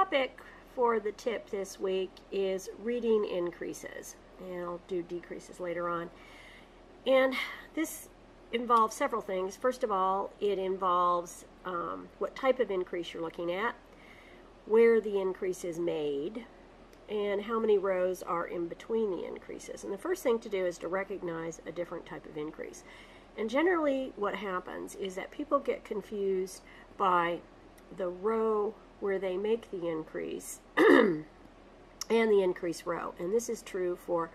topic for the tip this week is reading increases, and I'll do decreases later on. And this involves several things. First of all, it involves what type of increase you're looking at, where the increase is made, and how many rows are in between the increases. And the first thing to do is to recognize a different type of increase. And generally what happens is that people get confused by the row where they make the increase and the increase row. And this is true for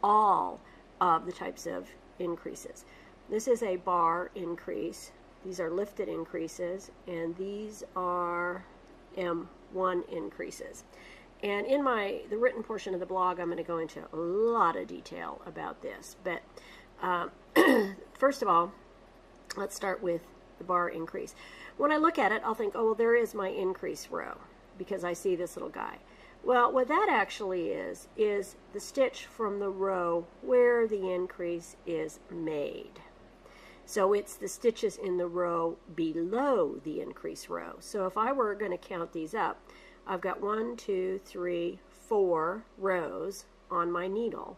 all of the types of increases. This is a bar increase. These are lifted increases, and these are M1 increases. And in the written portion of the blog, I'm going to go into a lot of detail about this. But first of all, let's start with the bar increase. When I look at it, I'll think, oh, well, there is my increase row because I see this little guy. Well, what that actually is the stitch from the row where the increase is made. So it's the stitches in the row below the increase row. So if I were going to count these up, I've got 1, 2, 3, 4 rows on my needle.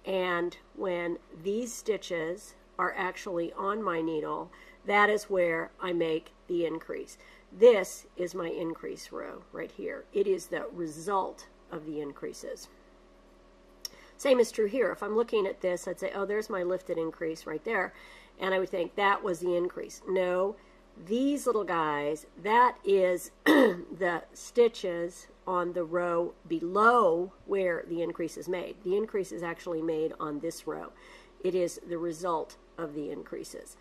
And when these stitches are actually on my needle, that is where I make the increase. This is my increase row right here. It is the result of the increases. Same is true here. If I'm looking at this, I'd say, oh, there's my lifted increase right there. And I would think that was the increase. No, these little guys, that is the stitches on the row below where the increase is made. The increase is actually made on this row. It is the result of the increases.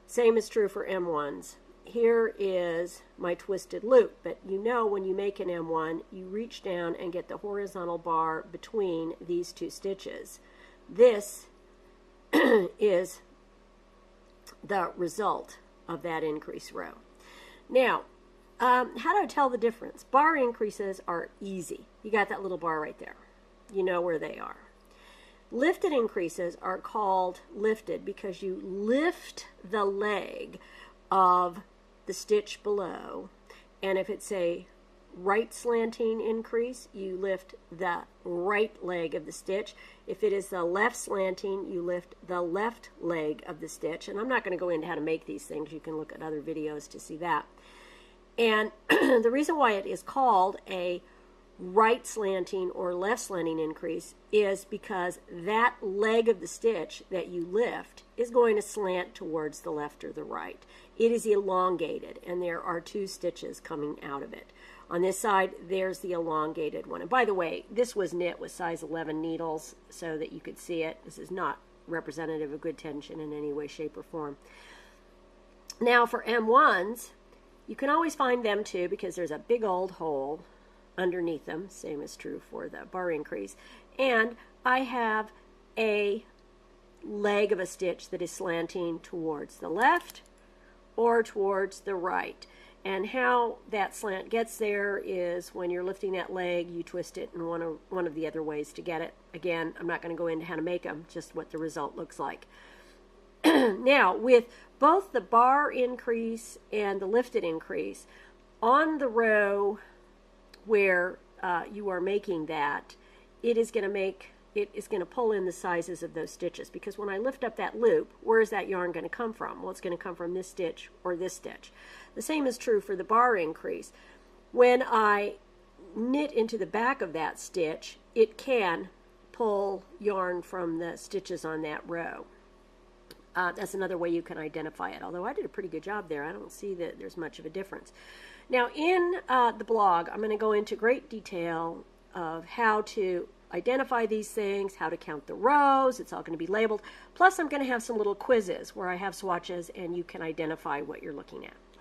Same is true for M1s. Here is my twisted loop, but you know when you make an M1, you reach down and get the horizontal bar between these two stitches. This is the result of that increase row. Now, how do I tell the difference? Bar increases are easy. You got that little bar right there. You know where they are. Lifted increases are called lifted because you lift the leg of the stitch below, and if it's a right slanting increase, you lift the right leg of the stitch. If it is the left slanting, you lift the left leg of the stitch. And I'm not going to go into how to make these things. You can look at other videos to see that. And the reason why it is called a right slanting or left slanting increase is because that leg of the stitch that you lift is going to slant towards the left or the right. It is elongated, and there are 2 stitches coming out of it. On this side, there's the elongated one. And by the way, this was knit with size 11 needles so that you could see it. This is not representative of good tension in any way, shape, or form. Now for M1s, you can always find them too because there's a big old hole underneath them. Same is true for the bar increase. And I have a leg of a stitch that is slanting towards the left or towards the right. And how that slant gets there is when you're lifting that leg, you twist it in one of the other ways to get it. Again, I'm not going to go into how to make them, just what the result looks like. Now, with both the bar increase and the lifted increase, on the row where you are making that, it is going to pull in the sizes of those stitches, because when I lift up that loop, where is that yarn going to come from? Well, it's going to come from this stitch or this stitch. The same is true for the bar increase. When I knit into the back of that stitch, it can pull yarn from the stitches on that row. That's another way you can identify it, although I did a pretty good job there. I don't see that there's much of a difference. Now in the blog, I'm going to go into great detail of how to identify these things, how to count the rows. It's all going to be labeled. Plus I'm going to have some little quizzes where I have swatches and you can identify what you're looking at.